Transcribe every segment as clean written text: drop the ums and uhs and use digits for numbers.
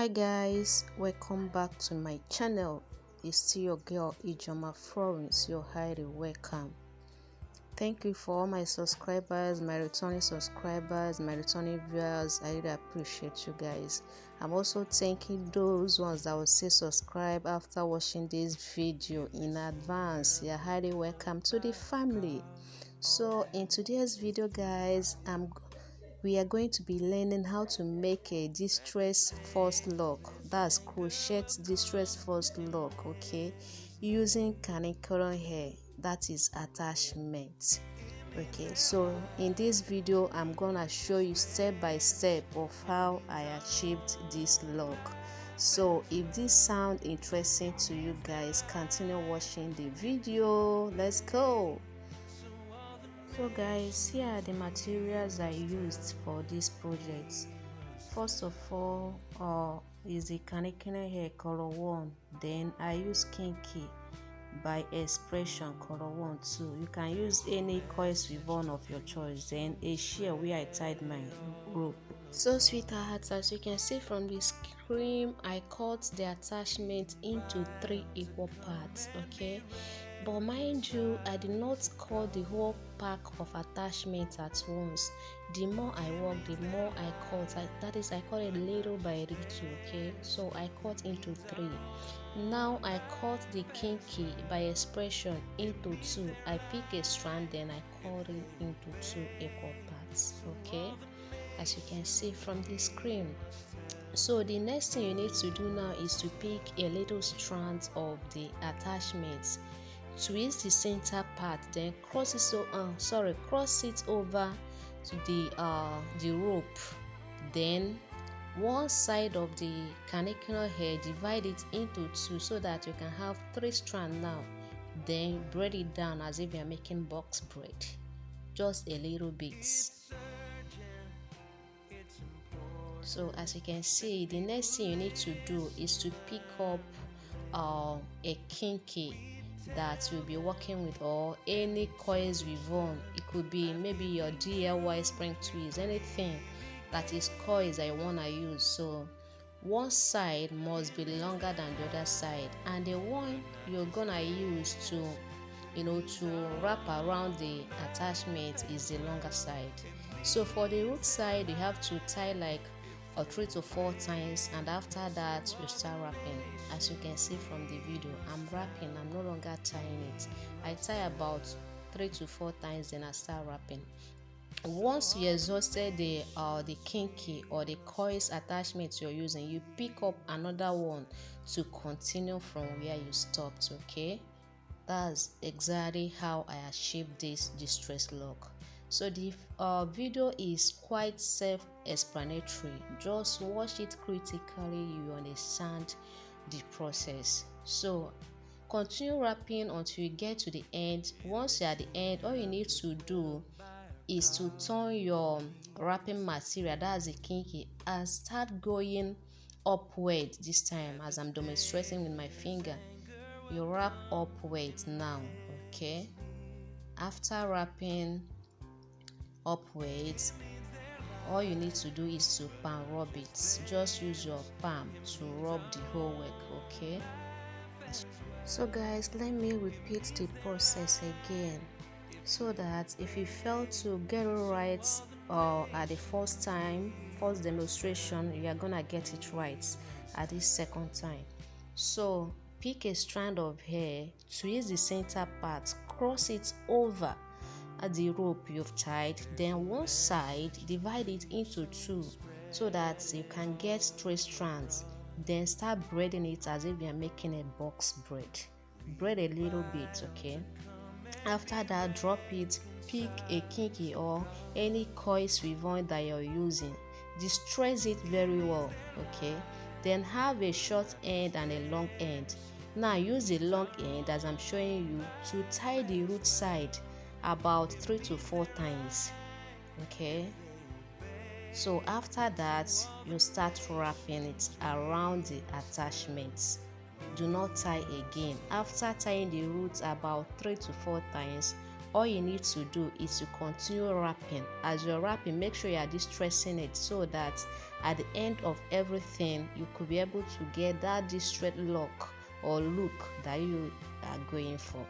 Hi guys, welcome back to my channel. It's still your girl ijeoma Florence. You're highly welcome. Thank you for all my subscribers, my returning subscribers, my returning viewers. I really appreciate you guys. I'm also thanking those ones that will say subscribe after watching this video in advance. You're highly welcome to the family. So in today's video guys, we are going to be learning how to make a distress first lock. That's crochet distress first lock, okay, using Kanekalon hair, that is attachment. Okay, so in this video I'm gonna show you step by step of how I achieved this lock. So if this sounds interesting to you guys, continue watching the video. Let's go. So guys, here are the materials I used for this project. First of all, is the Kanekalon hair color 1. Then I use Kinky by expression color 1 too. You can use any coils ribbon of your choice. Then a shear where I tied my rope. So sweethearts, as you can see from the screen, I cut the attachment into 3 equal parts, okay, but mind you, I did not cut the whole pack of attachments at once. The more I work, the more I cut. That is, I cut it little by little, okay, so I cut into 3. Now I cut the Kinky by expression into 2. I pick a strand, then I cut it into 2 equal parts, okay, as you can see from the screen. So the next thing you need to do now is to pick a little strand of the attachments, twist the center part, then cross it over to the rope. Then one side of the Kanekalon hair, divide it into 2 so that you can have 3 strands now. Then braid it down as if you are making box braid, just a little bit. So as you can see, the next thing you need to do is to pick up a Kinky that you'll be working with, or any coils ribbon. It could be maybe your DIY spring twist, anything that is coils I want to use. So one side must be longer than the other side, and the one you're gonna use to wrap around the attachment is the longer side. So for the root side, you have to tie like 3 to 4 times, and after that you start wrapping. As you can see from the video, I'm wrapping, I'm no longer tying it. I tie about 3 to 4 times, then I start wrapping. Once you exhausted the Kinky or the coils attachment you're using, you pick up another one to continue from where you stopped, okay. That's exactly how I achieved this distress lock. So the video is quite self-explanatory. Just watch it critically, you understand the process. So continue wrapping until you get to the end. Once you're at the end, all you need to do is to turn your wrapping material, that's the Kinky, and start going upward. This time, as I'm demonstrating with my finger, you wrap upward now, okay. After wrapping upwards, all you need to do is to palm rub it. Just use your palm to rub the whole work, okay. So guys, let me repeat the process again, so that if you fail to get it right at the first demonstration, you are gonna get it right at this second time. So pick a strand of hair, twist the center part, cross it over at the rope you've tied, then one side divide it into 2 so that you can get 3 strands. Then start braiding it as if you're making a box braid. Braid a little bit, okay. After that, drop it, pick a Kinky or any coils ribbon that you're using, distress it very well, okay. Then have a short end and a long end. Now use the long end, as I'm showing you, to tie the root side about 3 to 4 times, okay. So after that, you start wrapping it around the attachments. Do not tie again. After tying the roots about 3 to 4 times, all you need to do is to continue wrapping. As you're wrapping, make sure you are distressing it so that at the end of everything you could be able to get that distressed look or look that you are going for.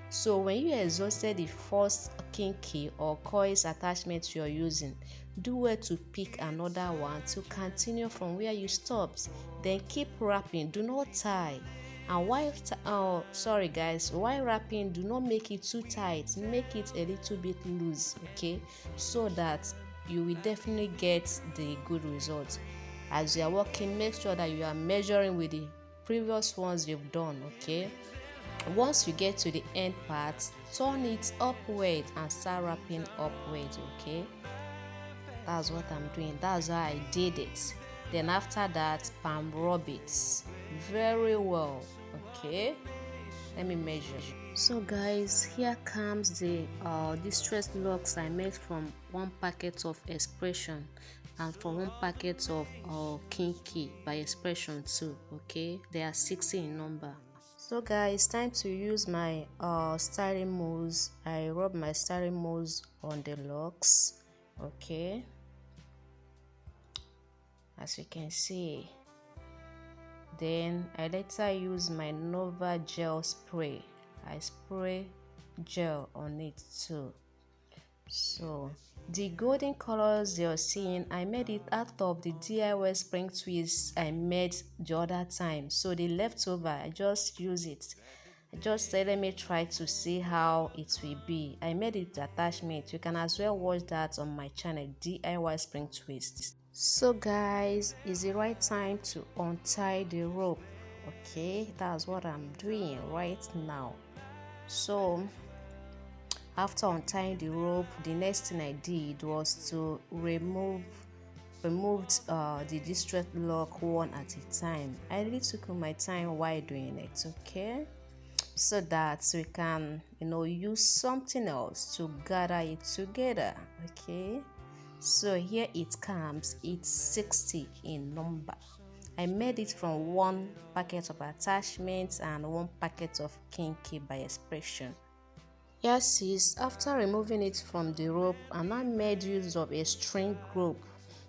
So when you exhausted the first kinky or coils attachment you're using, do well to pick another one to continue from where you stopped. Then keep wrapping, do not tie. And while while wrapping, do not make it too tight, make it a little bit loose, okay, so that you will definitely get the good results. As you are working, make sure that you are measuring with the previous ones you've done, okay. Once you get to the end part, turn it upward and start wrapping upward, okay. That's what I'm doing. That's how I did it. Then after that, palm rub it very well, okay. Let me measure. So guys, here comes the distress locks I made from one packet of expression and from one packet of kinky by expression too, okay. They are 60 in number. So guys, time to use my styling mousse. I rub my styling mousse on the locks, okay, as you can see. Then I later use my Nova gel spray. I spray gel on it too. So the golden colors you're seeing, I made it out of the DIY spring twists I made the other time. So the leftover, I just use it. I just said, let me try to see how it will be. I made it attachment. You can as well watch that on my channel, DIY spring twists. So guys, it's the right time to untie the rope, okay. That's what I'm doing right now. So after untying the rope, the next thing I did was to remove the distress lock one at a time. I really took my time while doing it, okay, so that we can use something else to gather it together, okay. So here it comes. It's 60 in number. I made it from one packet of attachments and one packet of kinky by expression. Yes, sis, after removing it from the rope, I now made use of a string rope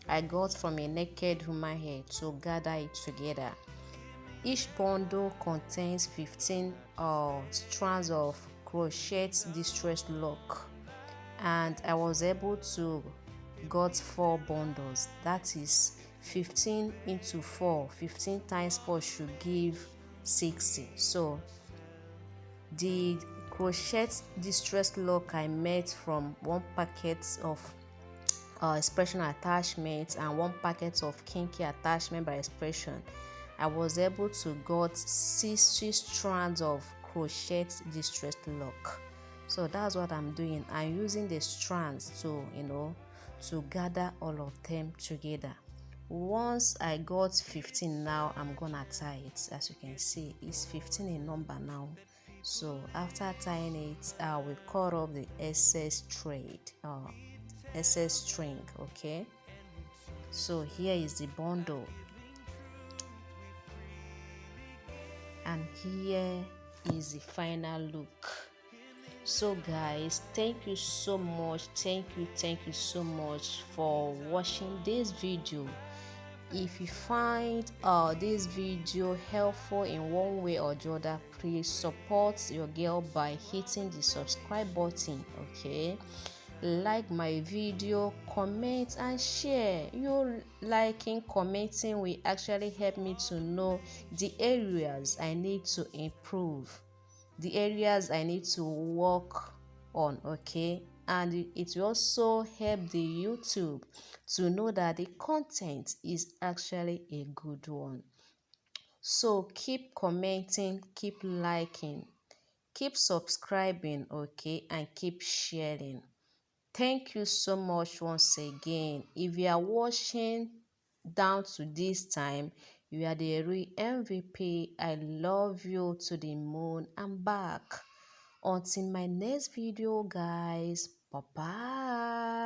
I got from a naked human hair to gather it together. Each bundle contains 15 strands of crochet distress lock, and I was able to got 4 bundles. That is 15 into 4. 15 times 4 should give 60. So the crochet distress lock I made from one packet of expression attachment and one packet of kinky attachment by expression, I was able to got 60 strands of crochet distress lock. So that's what I'm doing. I'm using the strands to gather all of them together. Once I got 15, now I'm gonna tie it. As you can see, it's 15 in number now. So after tying it, I will cut off the excess string, okay. So here is the bundle, and here is the final look. So guys, thank you so much, thank you so much for watching this video. If you find this video helpful in one way or the other, please support your girl by hitting the subscribe button, okay. Like my video, comment and share. Your liking, commenting will actually help me to know the areas I need to improve, the areas I need to work on, okay. And it will also help the YouTube to know that the content is actually a good one. So keep commenting, keep liking, keep subscribing, okay, and keep sharing. Thank you so much once again. If you are watching down to this time, you are the real MVP. I love you to the moon and back. Until my next video, guys. Bye bye.